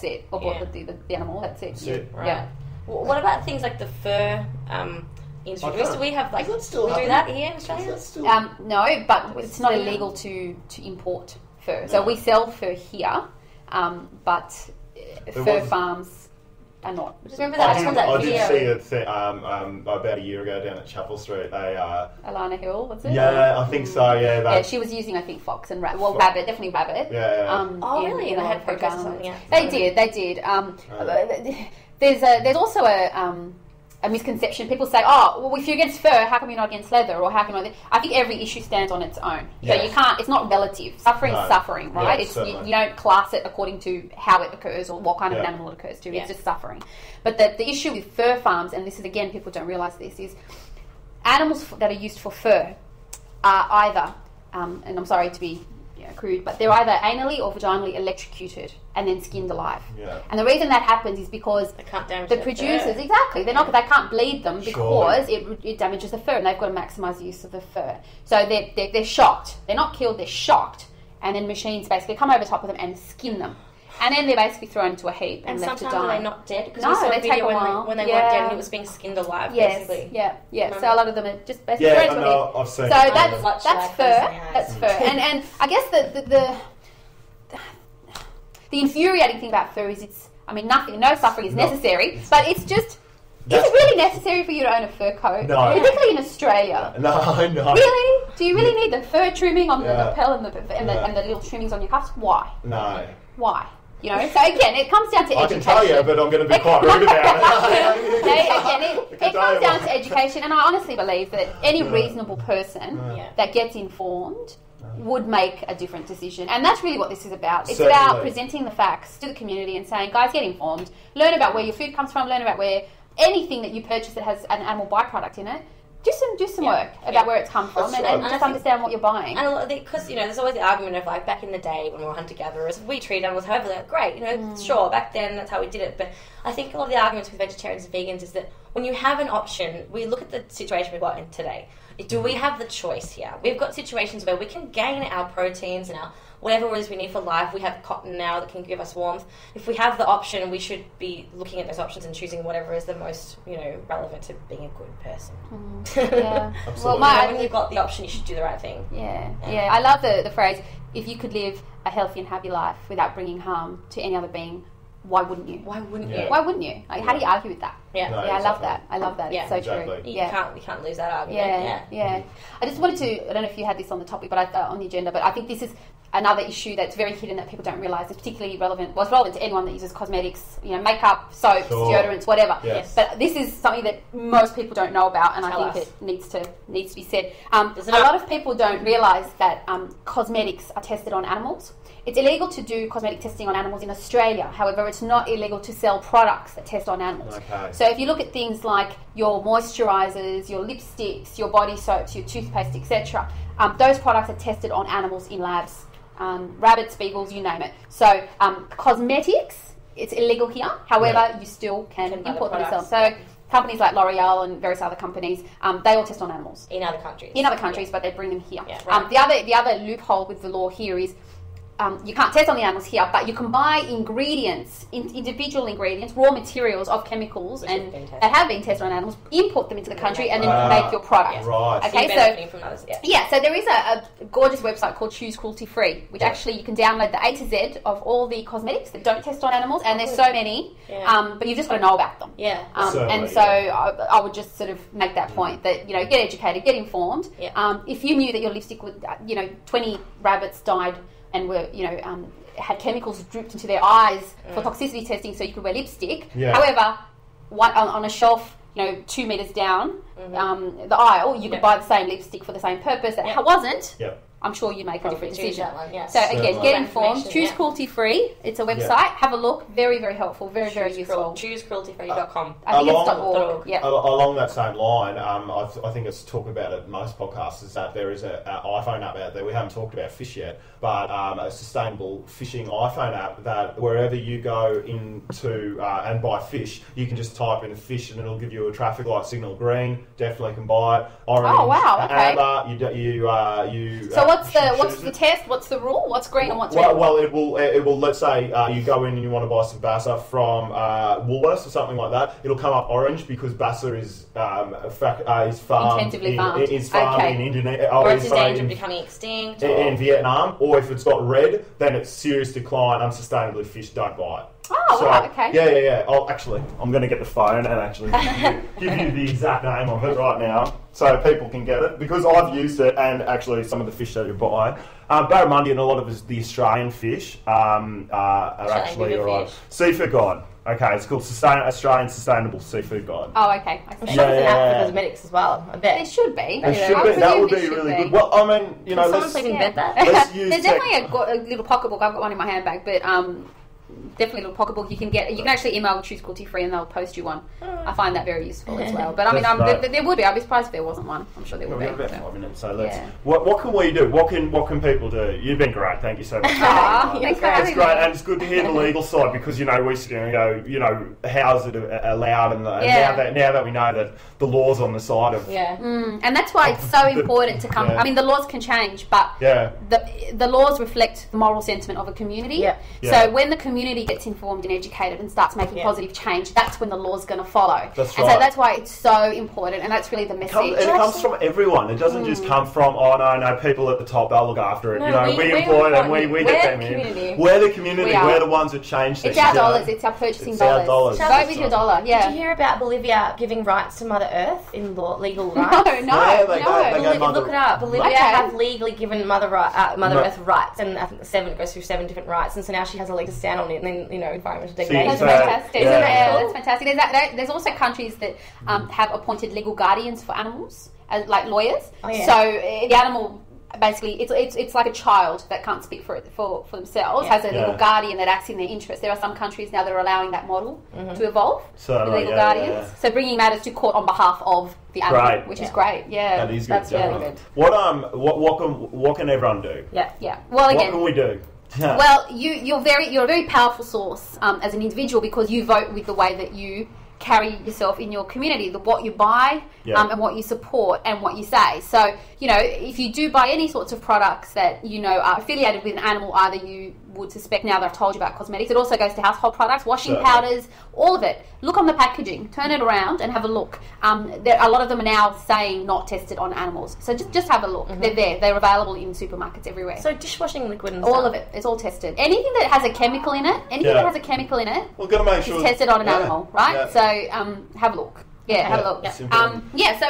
it, or bought the animal. That's it. Right. Yeah. What about things like the fur industry? Do we have like do that here in Australia? No, but it's not illegal to import fur. So we sell fur here, but fur farms are not. Remember that? I did see it about a year ago down at Chapel Street. Alana Hill, what's it? Yeah, I think so. Yeah, she was using, I think, fox and rabbit. Well, rabbit, definitely rabbit. Yeah. Really? In They a had fur protests or garment. something. They did. There's also a misconception. People say, well, if you're against fur, how come you're not against leather? Or how come I think every issue stands on its own. So you can't, it's not relative. Suffering is suffering, right? Yeah, you don't class it according to how it occurs or what kind of an animal it occurs to. It's just suffering. But the issue with fur farms, and this is, again, people don't realise this, is animals that are used for fur are either, and I'm sorry to be crude, but they're either anally or vaginally electrocuted and then skinned alive. Yeah. And the reason that happens is because they can't damage the producers, they can't bleed them because it damages the fur, and they've got to maximise the use of the fur. So they're shocked. They're not killed, they're shocked. And then machines basically come over top of them and skin them. And then they're basically thrown into a heap and left to die. And sometimes they're not dead? Because no, we saw they a video take a while. when they weren't dead and it was being skinned alive, basically. Yeah. So a lot of them are just basically thrown into a heap. I've seen so that's fur. That's fur. And I guess the infuriating thing about fur is no suffering is necessary, but it's just... Is it really necessary for you to own a fur coat? No. Particularly in Australia. No. Really? Do you really need the fur trimming on the lapel and the little trimmings on your cuffs? Why? No. Why? So again, it comes down to education. I can tell you, but I'm going to be quite rude about it. It comes down to education, and I honestly believe that any reasonable person that gets informed would make a different decision. And that's really what this is about. It's about presenting the facts to the community and saying, guys, get informed, learn about where your food comes from, learn about where anything that you purchase that has an animal byproduct in it. Do some work about where it's come from and just understand what you're buying. And because there's always the argument of like back in the day when we were hunter gatherers, we treated animals however they're great. Sure, back then that's how we did it. But I think a lot of the arguments with vegetarians and vegans is that when you have an option, we look at the situation we've got in today. Do we have the choice here? We've got situations where we can gain our proteins and our whatever it is we need for life. We have cotton now that can give us warmth. If we have the option, we should be looking at those options and choosing whatever is the most, relevant to being a good person. Yeah. Absolutely. Well, when you've got the option, you should do the right thing. Yeah. I love the phrase, if you could live a healthy and happy life without bringing harm to any other being, why wouldn't you? Why wouldn't you? Like, how do you argue with that? Yeah. No, I love that. Yeah, it's so exactly. true. You can't lose that argument. Yeah. I just wanted to, I don't know if you had this on the topic, but on the agenda, but I think this is another issue that's very hidden that people don't realise is particularly relevant. Well, it's relevant to anyone that uses cosmetics, makeup, soaps, deodorants, whatever. Yes. But this is something that most people don't know about, and I think it needs to be said. A lot of people don't realise that cosmetics are tested on animals. It's illegal to do cosmetic testing on animals in Australia. However, it's not illegal to sell products that test on animals. Okay. So if you look at things like your moisturisers, your lipsticks, your body soaps, your toothpaste, etc., those products are tested on animals in labs. Rabbits, beagles, you name it. So cosmetics, it's illegal here. However, you still can import them yourself. So companies like L'Oreal and various other companies, they all test on animals. In other countries. But they bring them here. Yeah, right. The other loophole with the law here is you can't test on the animals here, but you can buy ingredients, individual ingredients, raw materials of chemicals that have been tested on animals, import them into the country, and then make your product. Right. Okay, from those, so there is a gorgeous website called Choose Cruelty Free, which actually you can download the A to Z of all the cosmetics that don't test on animals, and there's so many, but you've just got to know about them. Yeah. I would just sort of make that point that, get educated, get informed. Yeah. If you knew that your lipstick would, 20 rabbits died and were, had chemicals dripped into their eyes for toxicity testing so you could wear lipstick. Yeah. However, on a shelf, 2 metres down the aisle, you could buy the same lipstick for the same purpose. That wasn't. Yep. I'm sure you make a different decision. So again, get informed. Choose Cruelty Free. It's a website. Have a look. Very, very helpful. Very, very useful. ChooseCrueltyFree.com. I think it's .org. Yeah. Along that same line, I think it's talk about it in most podcasts is that there is an iPhone app out there. We haven't talked about fish yet, but a sustainable fishing iPhone app that wherever you go into and buy fish, you can just type in fish and it'll give you a traffic light signal. Green, definitely can buy it. Orange, wow, okay. amber, you So what's the test? What's the rule? What's green and what's red? Well, it will. Let's say you go in and you want to buy some bassa from Woolworths or something like that. It'll come up orange because bassa is farmed intensively farmed. Is farmed in Indonesia, or it's in danger of becoming extinct, in Vietnam. Or if it's got red, then it's serious decline, unsustainably fished. Don't buy it. Oh, so, right, okay. Yeah. I'm going to get the phone and actually give you the exact name of it right now so people can get it, because I've used it, and actually some of the fish that you buy. Barramundi and a lot of the Australian fish are actually alright. Seafood Guide. Okay, it's called Australian Sustainable Seafood Guide. Oh, okay. I'm sure there's an app for cosmetics as well. I bet. There should be. That would be really good. Well, I mean, someone please embed that? There's definitely a little pocketbook. I've got one in my handbag, but definitely a little pocketbook you can get. You can actually email Choose Cruelty Free and they'll post you one. I find that very useful as well. But I mean, there would be. I'd be surprised if there wasn't one. I'm sure there would be. We've got about 5 minutes, so let's. What can we do? What can people do? You've been great. Thank you so much. Thanks for having me. It's great, and it's good to hear the legal side, because we sit there and go, how is it allowed? And now that we know that the law's on the side of and that's why it's so important to come. I mean, the laws can change, but the laws reflect the moral sentiment of a community. So when the community gets informed and educated and starts making positive change, that's when the law's going to follow. That's right. So that's why it's so important, and that's really the message. It comes from everyone. It doesn't just come from, no, people at the top, they'll look after it. We employ them, we get them in. We're the community. We're the ones that change things. It's our dollars. It's our purchasing dollars. Vote with your dollar. Yeah. Did you hear about Bolivia giving rights to Mother Earth in legal rights? No. Look it up. Bolivia have legally given Mother Earth rights, and I think it goes through 7 different rights, and so now she has a leg to stand on it, and then environmental degradation. That's fantastic. That's fantastic. There's also countries that have appointed legal guardians for animals, like lawyers. So the animal, basically, it's like a child that can't speak for themselves, has a legal guardian that acts in their interest. There are some countries now that are allowing that model to evolve, the legal guardians. So bringing matters to court on behalf of the animal, which is great. Yeah, that is good. That's really good. What can everyone do? Yeah. Well, again, what can we do? Well, you're a very powerful source as an individual, because you vote with the way that you carry yourself in your community, what you buy and what you support and what you say. So, if you do buy any sorts of products that are affiliated with an animal, either you would suspect, now that I've told you about cosmetics, it also goes to household products, washing powders, all of it. Look on the packaging, turn it around and have a look. A lot of them are now saying not tested on animals. So just have a look. They're there. They're available in supermarkets everywhere. So dishwashing liquid and all of it. It's all tested. Anything that has a chemical in it, we've got to make sure it's tested on an animal, right? So have a look. Have a look. So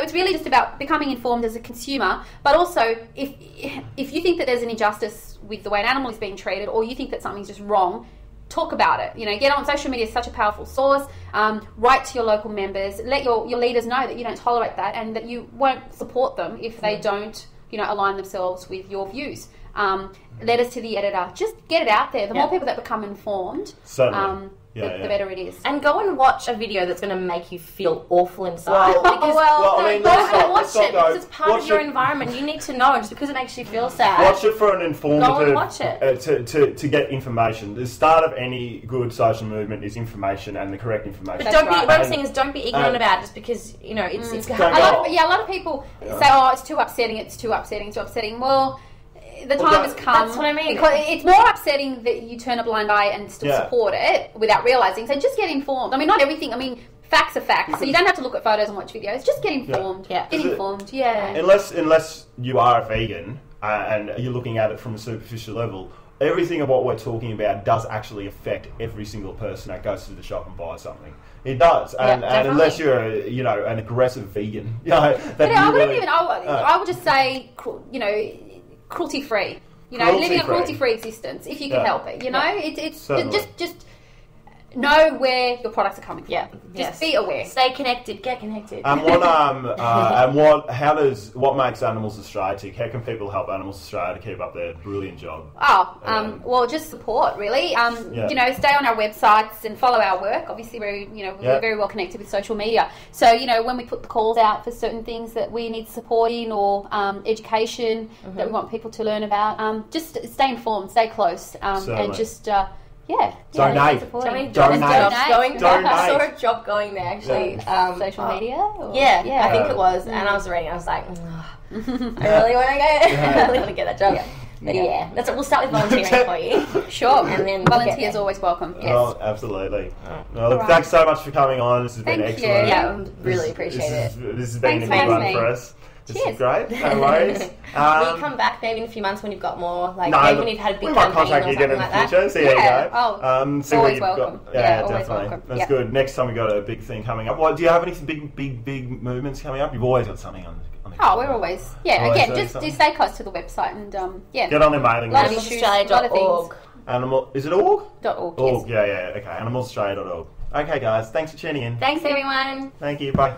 it's really just about becoming informed as a consumer, but also if you think that there's an injustice with the way an animal is being treated, or you think that something's just wrong, talk about it. Get on social media. Is such a powerful source. Write to your local members. Let your leaders know that you don't tolerate that, and that you won't support them if they don't align themselves with your views. Letters to the editor. Just get it out there. The more people that become informed, the better it is. And go and watch a video that's going to make you feel awful inside. Go and watch it because it's part of your environment. You need to know, just because it makes you feel sad. Watch it for an informative. Go and watch it to get information. The start of any good social movement is information, and the correct information. But what I'm saying is, don't be ignorant about it, just because it's. A lot of people say, it's too upsetting. It's too upsetting. Well, the time has come. That's what I mean. Because it's more upsetting that you turn a blind eye and still support it without realising. So just get informed. I mean, not everything. I mean, facts are facts. So you don't have to look at photos and watch videos. Just get informed. Get informed. Unless you are a vegan and you're looking at it from a superficial level, everything of what we're talking about does actually affect every single person that goes to the shop and buys something. It does, and unless you're an aggressive vegan, I would just say, cruelty free. Living a cruelty free existence if you can help it. It's just know where your products are coming from. Just be aware. Stay connected. Get connected. And what makes Animals Australia tick? How can people help Animals Australia to keep up their brilliant job? Well, just support really. Stay on our websites and follow our work. Obviously, we're very well connected with social media. So when we put the calls out for certain things that we need support in, or education that we want people to learn about, just stay informed, stay close, and just. Donate. I saw a job going there actually. Social media? Or? Yeah, I think it was. And I was reading. I was like, I really want to I really want to get that job. But that's it. We'll start with volunteering for you. Sure. And then volunteers always welcome. Yes. Oh, absolutely. Well, look, thanks so much for coming on. This has been excellent. Yeah, really appreciate it. This has been a good one for us. This is great. No worries. Will you come back maybe in a few months when you've got more, maybe when you've had a big we might campaign contact you again in the future. See how you go. Always welcome. Definitely. Welcome. That's good. Next time we've got a big thing coming up. Well, do you have any big movements coming up? You've always got something on. We're always again, just do stay close to the website and get on their mailing list. Animalsaustralia.org. Is it org? .org. Org. Yeah. Okay. Animalsaustralia.org. Okay, guys. Thanks for tuning in. Thanks, everyone. Thank you. Bye.